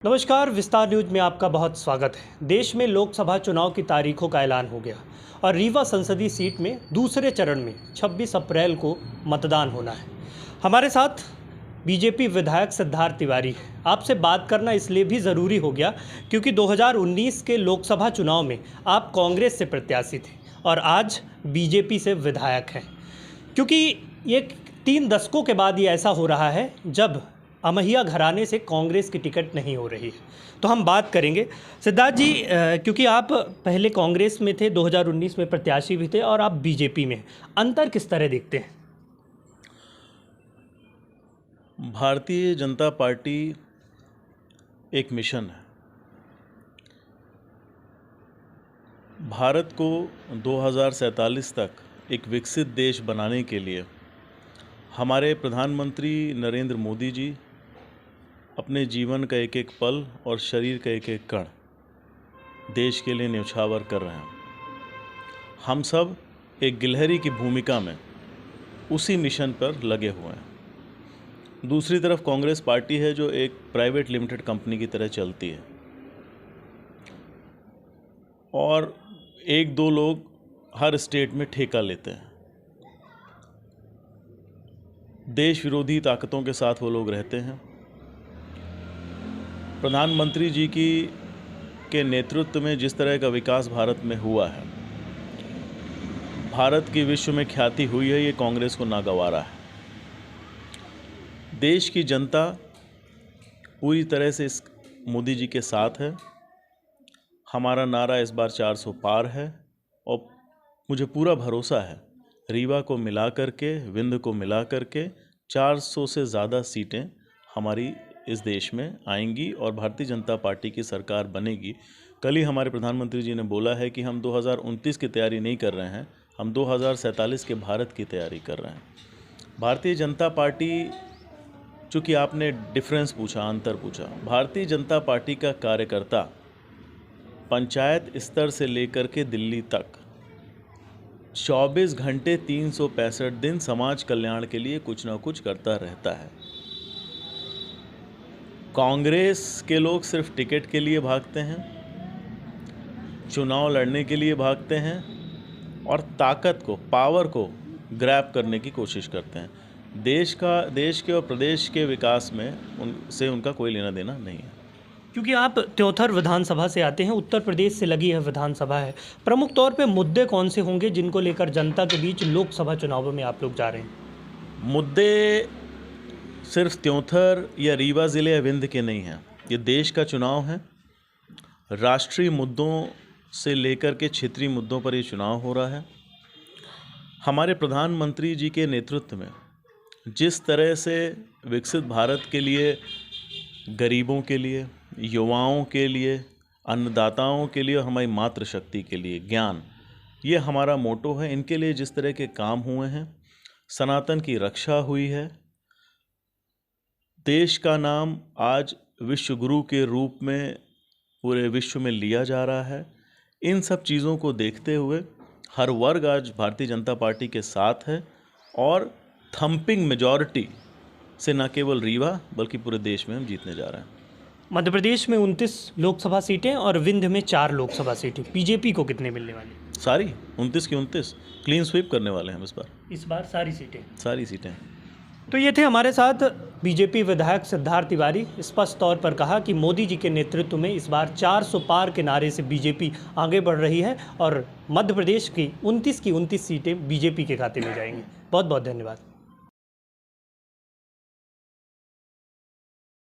नमस्कार, विस्तार न्यूज में आपका बहुत स्वागत है। देश में लोकसभा चुनाव की तारीखों का ऐलान हो गया और रीवा संसदीय सीट में दूसरे चरण में 26 अप्रैल को मतदान होना है। हमारे साथ बीजेपी विधायक सिद्धार्थ तिवारी है। आपसे बात करना इसलिए भी ज़रूरी हो गया क्योंकि 2019 के लोकसभा चुनाव में आप कांग्रेस से प्रत्याशी थे और आज बीजेपी से विधायक हैं। क्योंकि ये 3 दशकों के बाद ये ऐसा हो रहा है जब अमैया घराने से कांग्रेस की टिकट नहीं हो रही है। तो हम बात करेंगे सिद्धार्थ जी, क्योंकि आप पहले कांग्रेस में थे, 2019 में प्रत्याशी भी थे और आप बीजेपी में, अंतर किस तरह देखते हैं? भारतीय जनता पार्टी एक मिशन है। भारत को 2047 तक एक विकसित देश बनाने के लिए हमारे प्रधानमंत्री नरेंद्र मोदी जी अपने जीवन का एक एक पल और शरीर का एक एक कण देश के लिए न्यौछावर कर रहे हैं। हम सब एक गिलहरी की भूमिका में उसी मिशन पर लगे हुए हैं। दूसरी तरफ कांग्रेस पार्टी है जो एक प्राइवेट लिमिटेड कंपनी की तरह चलती है और 1-2 लोग हर स्टेट में ठेका लेते हैं। देश विरोधी ताकतों के साथ वो लोग रहते हैं। प्रधानमंत्री जी के नेतृत्व में जिस तरह का विकास भारत में हुआ है, भारत की विश्व में ख्याति हुई है, ये कांग्रेस को नागवारा है। देश की जनता पूरी तरह से इस मोदी जी के साथ है। हमारा नारा इस बार 400 पार है और मुझे पूरा भरोसा है रीवा को मिला करके, विंध्य को मिला करके 400 से ज़्यादा सीटें हमारी इस देश में आएंगी और भारतीय जनता पार्टी की सरकार बनेगी। कल ही हमारे प्रधानमंत्री जी ने बोला है कि हम 2029 की तैयारी नहीं कर रहे हैं, हम 2047 के भारत की तैयारी कर रहे हैं। भारतीय जनता पार्टी, चूँकि आपने डिफरेंस पूछा, अंतर पूछा, भारतीय जनता पार्टी का कार्यकर्ता पंचायत स्तर से लेकर के दिल्ली तक 24 घंटे 365 दिन समाज कल्याण के लिए कुछ ना कुछ करता रहता है। कांग्रेस के लोग सिर्फ टिकट के लिए भागते हैं, चुनाव लड़ने के लिए भागते हैं और ताकत को, पावर को ग्रैब करने की कोशिश करते हैं। देश के और प्रदेश के विकास में उनसे उनका कोई लेना देना नहीं है। क्योंकि आप त्योथर विधानसभा से आते हैं, उत्तर प्रदेश से लगी है विधानसभा है, प्रमुख तौर पे मुद्दे कौन से होंगे जिनको लेकर जनता के बीच लोकसभा चुनावों में आप लोग जा रहे हैं? मुद्दे सिर्फ त्योथर या रीवा ज़िले या विंध्य के नहीं हैं। ये देश का चुनाव है। राष्ट्रीय मुद्दों से लेकर के क्षेत्रीय मुद्दों पर ये चुनाव हो रहा है। हमारे प्रधानमंत्री जी के नेतृत्व में जिस तरह से विकसित भारत के लिए, गरीबों के लिए, युवाओं के लिए, अन्नदाताओं के लिए और हमारी मातृशक्ति के लिए ज्ञान, ये हमारा मोटो है। इनके लिए जिस तरह के काम हुए हैं, सनातन की रक्षा हुई है, देश का नाम आज विश्व गुरु के रूप में पूरे विश्व में लिया जा रहा है। इन सब चीज़ों को देखते हुए हर वर्ग आज भारतीय जनता पार्टी के साथ है और थंपिंग मेजॉरिटी से न केवल रीवा बल्कि पूरे देश में हम जीतने जा रहे हैं। मध्य प्रदेश में 29 लोकसभा सीटें और विंध्य में 4 लोकसभा सीटें, बीजेपी को कितने मिलने वाली? सारी 29 की 29 क्लीन स्वीप करने वाले हैं हम इस बार सारी सीटें। तो ये थे हमारे साथ बीजेपी विधायक सिद्धार्थ तिवारी। स्पष्ट तौर पर कहा कि मोदी जी के नेतृत्व में इस बार 400 पार के नारे से बीजेपी आगे बढ़ रही है और मध्य प्रदेश की 29 सीटें बीजेपी के खाते में जाएंगी। बहुत बहुत धन्यवाद।